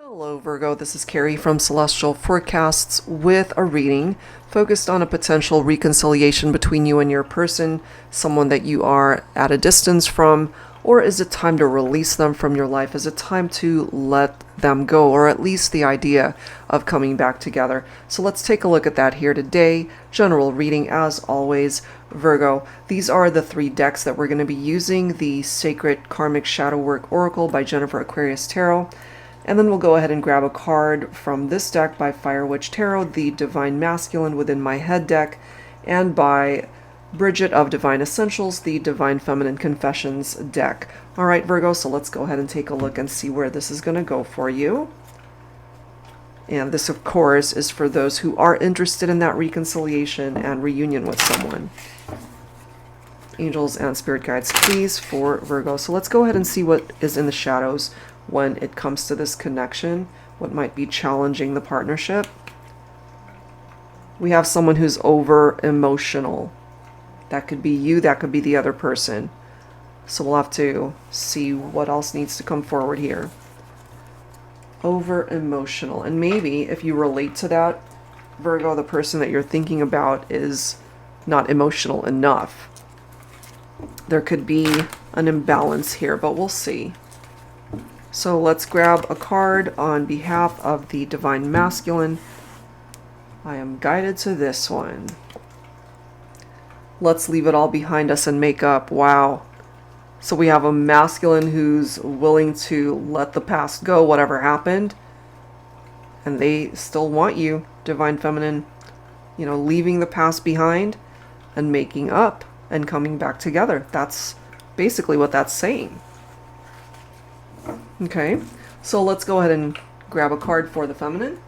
Hello Virgo, this is Carrie from Celestial Forecasts with a reading focused on a potential reconciliation between you and your person, someone that you are at a distance from, or is it time to release them from your life? Is it time to let them go, or at least the idea of coming back together? So let's take a look at that here today. General reading as always, Virgo. These are the three decks that we're going to be using. The Sacred Karmic Shadow Work Oracle by Jennifer Aquarius Tarot. And then we'll go ahead and grab a card from this deck by Fire Witch Tarot, the Divine Masculine Within My Head deck, and by Bridget of Divine Essentials, the Divine Feminine Confessions deck. All right, Virgo, so let's go ahead and take a look and see where this is going to go for you. And this, of course, is for those who are interested in that reconciliation and reunion with someone. Angels and spirit guides, please, for Virgo. So let's go ahead and see what is in the shadows when it comes to this connection, what might be challenging the partnership. We have someone who's over emotional. That could be you, that could be the other person. So we'll have to see what else needs to come forward here. Over emotional. And maybe if you relate to that, Virgo, the person that you're thinking about is not emotional enough. There could be an imbalance here, but we'll see. So let's grab a card on behalf of the Divine Masculine. I am guided to this one. Let's leave it all behind us and make up. Wow. So we have a masculine who's willing to let the past go, whatever happened. And they still want you, Divine Feminine, leaving the past behind and making up and coming back together. That's basically what that's saying. Okay, so let's go ahead and grab a card for the feminine.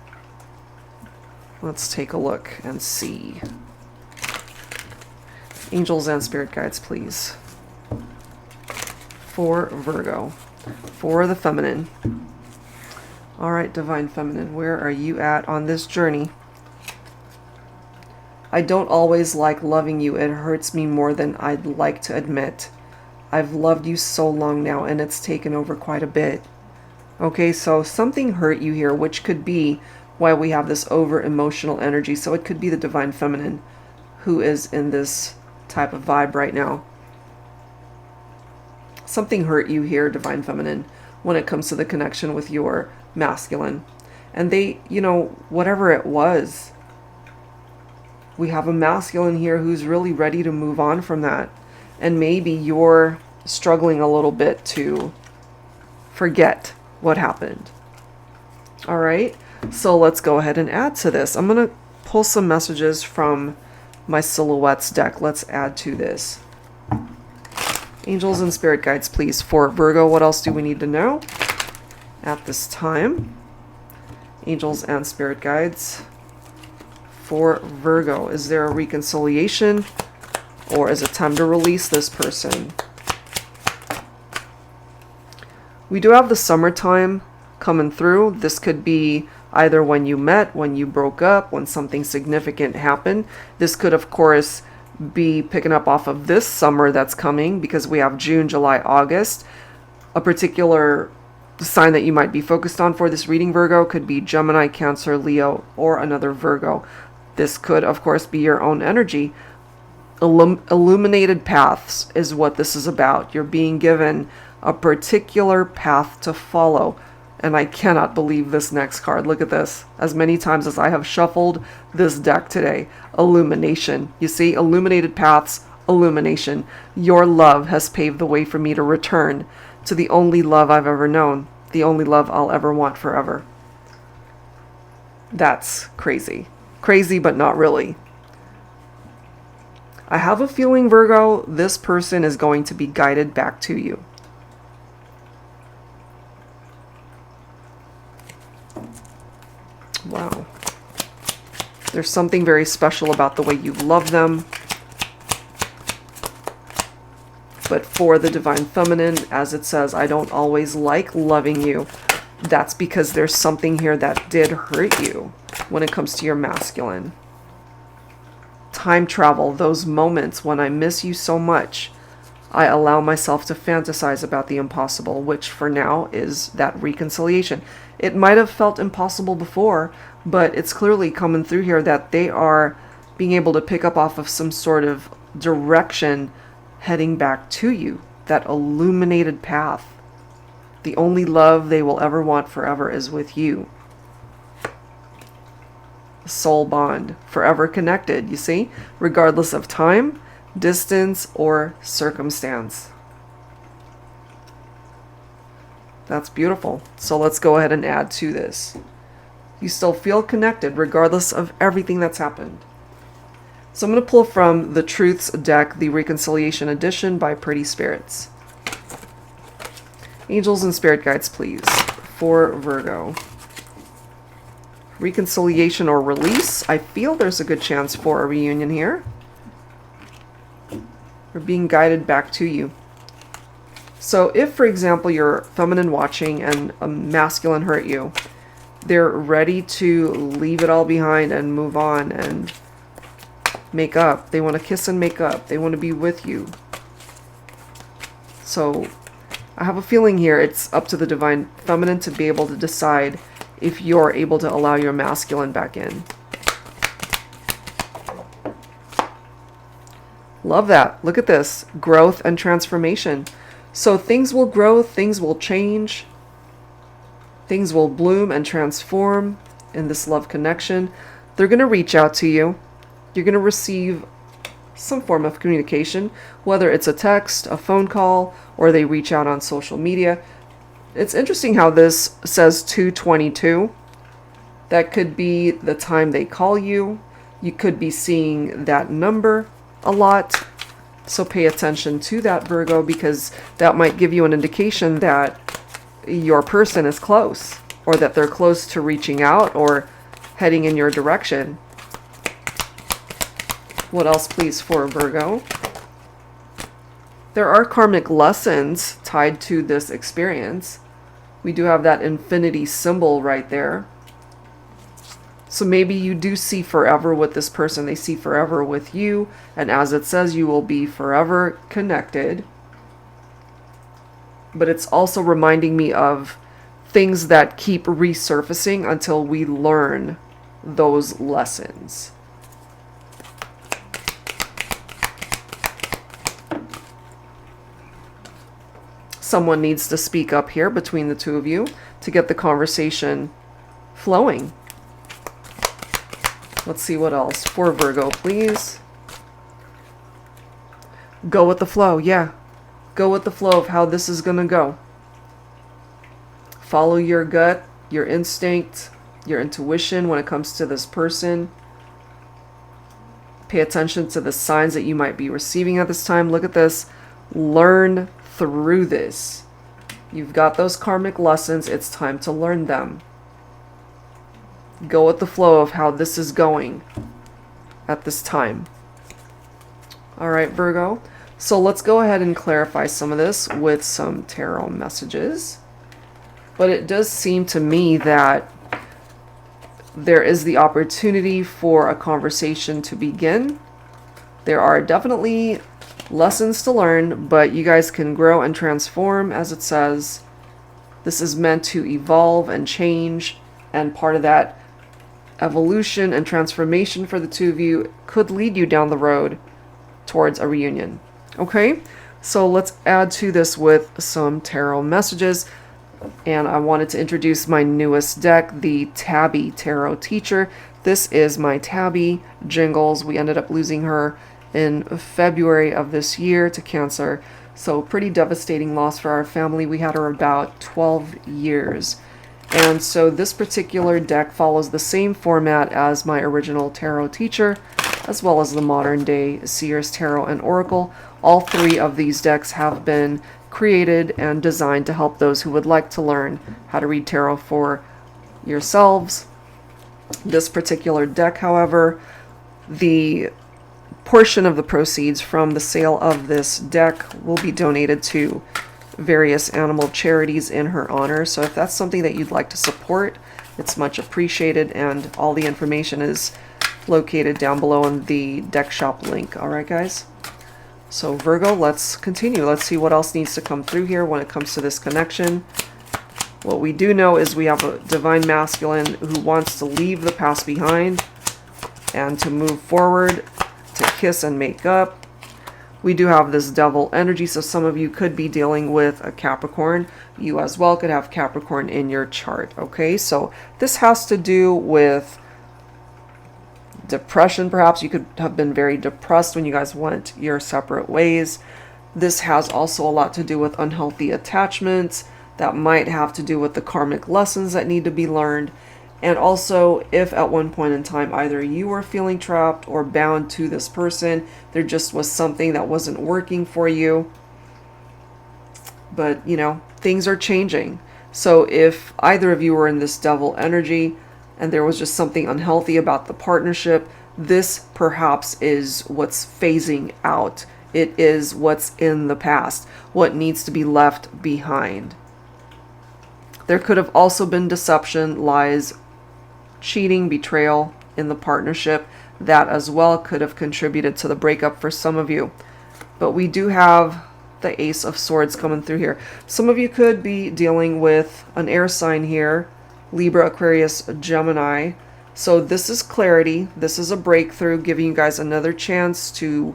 Let's take a look and see. Angels and spirit guides, please. For Virgo. For the feminine. All right, Divine Feminine, where are you at on this journey? I don't always like loving you. It hurts me more than I'd like to admit. I've loved you so long now, and it's taken over quite a bit. Okay, so something hurt you here, which could be why we have this over emotional energy. So it could be the Divine Feminine who is in this type of vibe right now. Something hurt you here, Divine Feminine, when it comes to the connection with your masculine. And they, whatever it was, we have a masculine here who's really ready to move on from that. And maybe you're struggling a little bit to forget what happened. All right, so let's go ahead and add to this. I'm going to pull some messages from my Silhouettes deck. Let's add to this. Angels and spirit guides, please, for Virgo. What else do we need to know at this time? Angels and spirit guides for Virgo. Is there a reconciliation? Or is it time to release this person? We do have the summertime coming through. This could be either when you met, when you broke up, when something significant happened. This could, of course, be picking up off of this summer that's coming, because we have June, July, August. A particular sign that you might be focused on for this reading, Virgo, could be Gemini, Cancer, Leo, or another Virgo. This could, of course, be your own energy. Illuminated paths is what this is about. You're being given a particular path to follow. And I cannot believe this next card. Look at this. As many times as I have shuffled this deck today. Illumination. You see, illuminated paths, illumination. Your love has paved the way for me to return to the only love I've ever known. The only love I'll ever want forever. That's crazy. Crazy, but not really. I have a feeling, Virgo, this person is going to be guided back to you. Wow. There's something very special about the way you love them. But for the Divine Feminine, as it says, I don't always like loving you. That's because there's something here that did hurt you when it comes to your masculine. Time travel, those moments when I miss you so much. I allow myself to fantasize about the impossible, which for now is that reconciliation. It might have felt impossible before, but it's clearly coming through here that they are being able to pick up off of some sort of direction heading back to you, that illuminated path. The only love they will ever want forever is with you. Soul bond, forever connected, you see, regardless of time, distance, or circumstance. That's beautiful. So let's go ahead and add to this. You still feel connected regardless of everything that's happened. So I'm going to pull from the Truths deck, the Reconciliation Edition by Pretty Spirits. Angels and spirit guides, please, for Virgo. Reconciliation or release. I feel there's a good chance for a reunion here. We're being guided back to you. So if, for example, you're feminine watching and a masculine hurt you, they're ready to leave it all behind and move on and make up. They want to kiss and make up. They want to be with you. So I have a feeling here it's up to the divine feminine to be able to decide if you're able to allow your masculine back in. Love that. Look at this. Growth and transformation. So things will grow, things will change, things will bloom and transform in this love connection. They're going to reach out to you. You're going to receive some form of communication, whether it's a text, a phone call, or they reach out on social media. It's interesting how this says 222. That could be the time they call you. You could be seeing that number a lot. So pay attention to that, Virgo, because that might give you an indication that your person is close, or that they're close to reaching out or heading in your direction. What else, please, for Virgo? There are karmic lessons tied to this experience. We do have that infinity symbol right there. So maybe you do see forever with this person. They see forever with you. And as it says, you will be forever connected. But it's also reminding me of things that keep resurfacing until we learn those lessons. Someone needs to speak up here between the two of you to get the conversation flowing. Let's see what else. For Virgo, please. Go with the flow. Yeah. Go with the flow of how this is going to go. Follow your gut, your instinct, your intuition when it comes to this person. Pay attention to the signs that you might be receiving at this time. Look at this. Learn through this. You've got those karmic lessons. It's time to learn them. Go with the flow of how this is going at this time. All right, Virgo. So let's go ahead and clarify some of this with some tarot messages. But it does seem to me that there is the opportunity for a conversation to begin. There are definitely lessons to learn, but you guys can grow and transform, as it says. This is meant to evolve and change, and part of that evolution and transformation for the two of you could lead you down the road towards a reunion. Okay, so let's add to this with some tarot messages. And I wanted to introduce my newest deck, the Tabby Tarot Teacher. This is my Tabby Jingles. We ended up losing her in February of this year to cancer. So pretty devastating loss for our family. We had her about 12 years. And so this particular deck follows the same format as my original tarot teacher, as well as the modern day Seers Tarot and Oracle. All three of these decks have been created and designed to help those who would like to learn how to read tarot for yourselves. This particular deck, however, the portion of the proceeds from the sale of this deck will be donated to various animal charities in her honor. So if that's something that you'd like to support, it's much appreciated, and all the information is located down below in the deck shop link. All right, guys. So Virgo, let's continue. Let's see what else needs to come through here when it comes to this connection. What we do know is we have a divine masculine who wants to leave the past behind and to move forward, to kiss and make up. We do have this devil energy, so some of you could be dealing with a Capricorn. You as well could have Capricorn in your chart, okay? So this has to do with depression, perhaps. You could have been very depressed when you guys went your separate ways. This has also a lot to do with unhealthy attachments. That might have to do with the karmic lessons that need to be learned. And also, if at one point in time either you were feeling trapped or bound to this person, there just was something that wasn't working for you. But, you know, things are changing. So if either of you were in this devil energy and there was just something unhealthy about the partnership, this perhaps is what's phasing out. It is what's in the past, what needs to be left behind. There could have also been deception, lies, cheating, betrayal in the partnership. That as well could have contributed to the breakup for some of you. But we do have the Ace of Swords coming through here. Some of you could be dealing with an air sign here, Libra, Aquarius, Gemini. So this is clarity. This is a breakthrough, giving you guys another chance to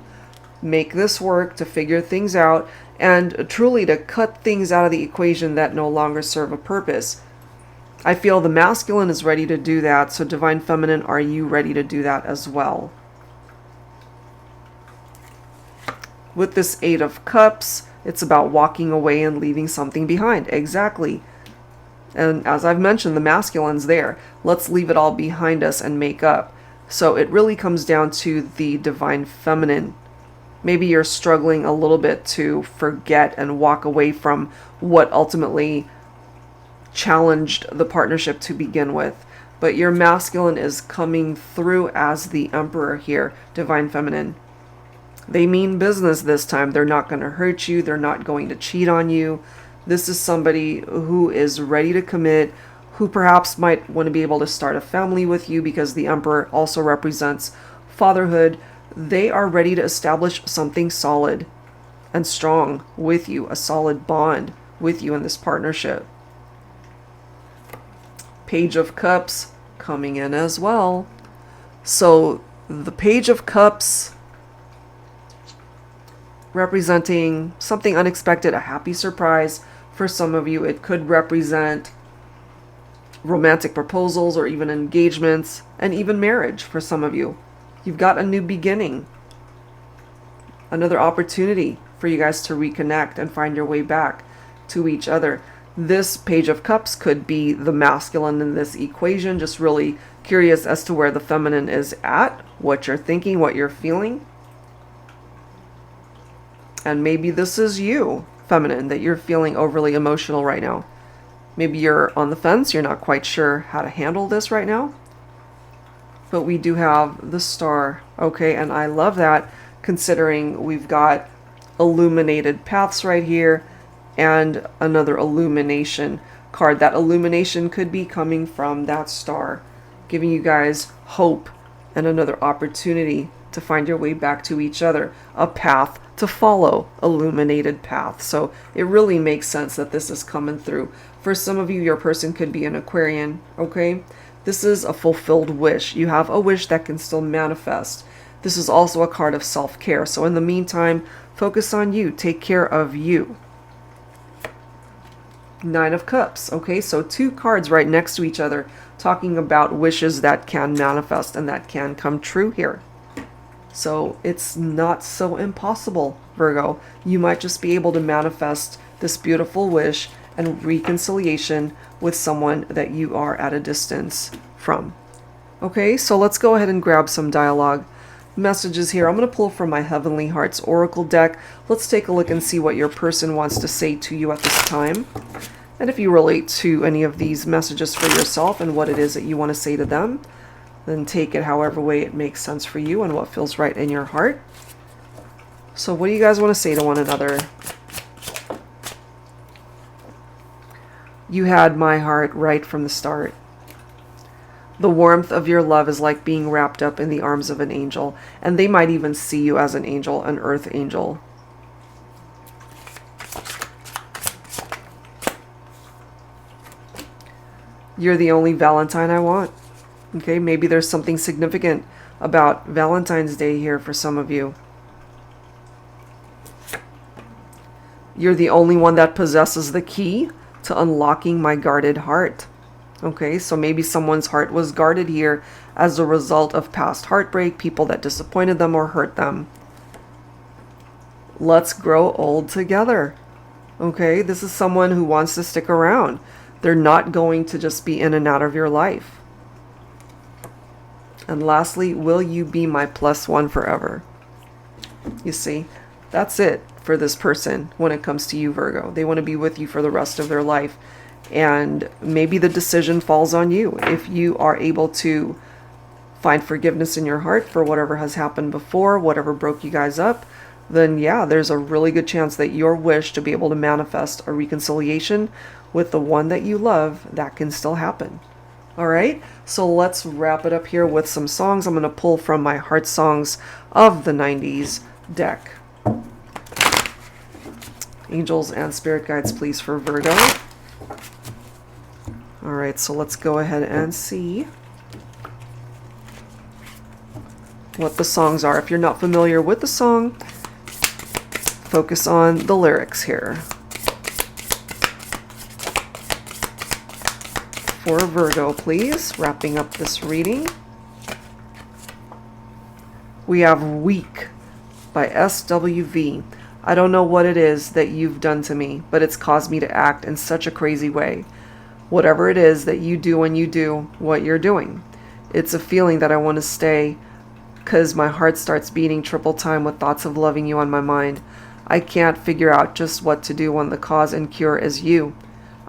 make this work, to figure things out, and truly to cut things out of the equation that no longer serve a purpose. I feel the masculine is ready to do that. So Divine Feminine, are you ready to do that as well? With this Eight of Cups, it's about walking away and leaving something behind. Exactly. And as I've mentioned, the masculine's there. Let's leave it all behind us and make up. So it really comes down to the Divine Feminine. Maybe you're struggling a little bit to forget and walk away from what ultimately challenged the partnership to begin with. But your masculine is coming through as the Emperor here, Divine Feminine. They mean business this time. They're not going to hurt you. They're not going to cheat on you. This is somebody who is ready to commit, who perhaps might want to be able to start a family with you, because the Emperor also represents fatherhood. They are ready to establish something solid and strong with you, a solid bond with you in this partnership. Page of Cups coming in as well. So the Page of Cups representing something unexpected, a happy surprise. For some of you, it could represent romantic proposals or even engagements, and even marriage for some of you. You've got a new beginning, another opportunity for you guys to reconnect and find your way back to each other. This Page of Cups could be the masculine in this equation, just really curious as to where the feminine is at, what you're thinking, what you're feeling. And maybe this is you, feminine, that you're feeling overly emotional right now. Maybe you're on the fence, you're not quite sure how to handle this right now. But we do have the Star, okay, and I love that, considering we've got illuminated paths right here and another illumination card. That illumination could be coming from that star, giving you guys hope and another opportunity to find your way back to each other, a path to follow, illuminated path. So it really makes sense that this is coming through. For some of you, your person could be an Aquarian, okay? This is a fulfilled wish. You have a wish that can still manifest. This is also a card of self-care. So in the meantime, focus on you. Take care of you. Nine of Cups. Okay, so two cards right next to each other talking about wishes that can manifest and that can come true here. So it's not so impossible, Virgo. You might just be able to manifest this beautiful wish and reconciliation with someone that you are at a distance from. Okay, so let's go ahead and grab some dialogue messages here. I'm going to pull from my Heavenly Hearts Oracle deck. Let's take a look and see what your person wants to say to you at this time. And if you relate to any of these messages for yourself and what it is that you want to say to them, then take it however way it makes sense for you and what feels right in your heart. So what do you guys want to say to one another? You had my heart right from the start. The warmth of your love is like being wrapped up in the arms of an angel, and they might even see you as an angel, an earth angel. You're the only Valentine I want. Okay, maybe there's something significant about Valentine's Day here for some of you. You're the only one that possesses the key to unlocking my guarded heart. Okay, so maybe someone's heart was guarded here as a result of past heartbreak, people that disappointed them or hurt them. Let's grow old together. Okay, this is someone who wants to stick around. They're not going to just be in and out of your life. And lastly, will you be my +1 forever? You see, that's it for this person when it comes to you, Virgo. They want to be with you for the rest of their life. And maybe the decision falls on you. If you are able to find forgiveness in your heart for whatever has happened before, whatever broke you guys up, then yeah, there's a really good chance that your wish to be able to manifest a reconciliation with the one that you love, that can still happen. All right, so let's wrap it up here with some songs. I'm going to pull from my Heart Songs of the 90s deck. Angels and spirit guides, please, for Virgo. All right, so let's go ahead and see what the songs are. If you're not familiar with the song, focus on the lyrics here. For Virgo, please, wrapping up this reading. We have Weak by SWV. I don't know what it is that you've done to me, but it's caused me to act in such a crazy way. Whatever it is that you do when you do what you're doing. It's a feeling that I want to stay because my heart starts beating triple time with thoughts of loving you on my mind. I can't figure out just what to do when the cause and cure is you.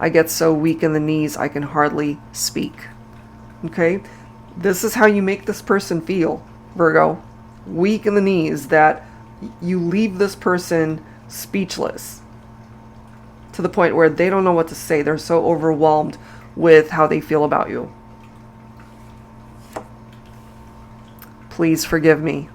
I get so weak in the knees I can hardly speak. Okay? This is how you make this person feel, Virgo. Weak in the knees, that you leave this person speechless to the point where they don't know what to say. They're so overwhelmed with how they feel about you. Please Forgive Me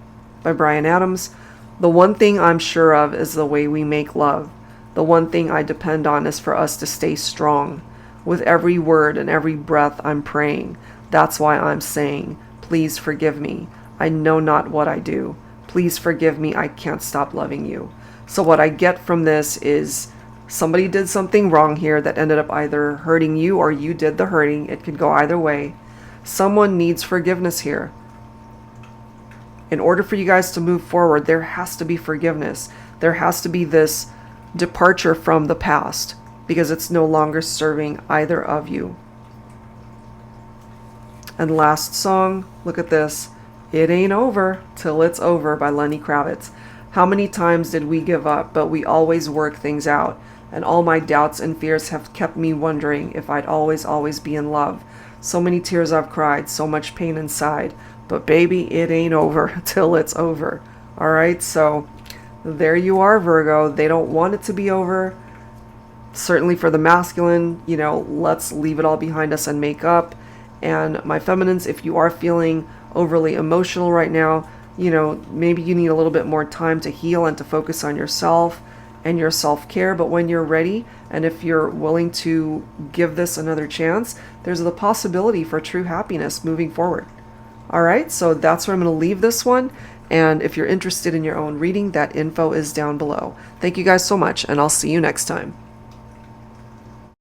by Bryan Adams. The one thing I'm sure of is the way we make love. The one thing I depend on is for us to stay strong. With every word and every breath I'm praying. That's why I'm saying, please forgive me. I know not what I do. Please forgive me. I can't stop loving you. So what I get from this is somebody did something wrong here that ended up either hurting you or you did the hurting. It could go either way. Someone needs forgiveness here. In order for you guys to move forward, there has to be forgiveness. There has to be this departure from the past because it's no longer serving either of you. And last song, look at this. It Ain't Over Till It's Over by Lenny Kravitz. How many times did we give up, but we always work things out? And all my doubts and fears have kept me wondering if I'd always be in love. So many tears I've cried, so much pain inside. But baby, it ain't over till it's over. All right, so there you are, Virgo. They don't want it to be over. Certainly for the masculine, let's leave it all behind us and make up. And my feminines, if you are feeling overly emotional right now, maybe you need a little bit more time to heal and to focus on yourself and your self-care. But when you're ready, and if you're willing to give this another chance, there's the possibility for true happiness moving forward. All right, so that's where I'm going to leave this one. And if you're interested in your own reading, that info is down below. Thank you guys so much, and I'll see you next time.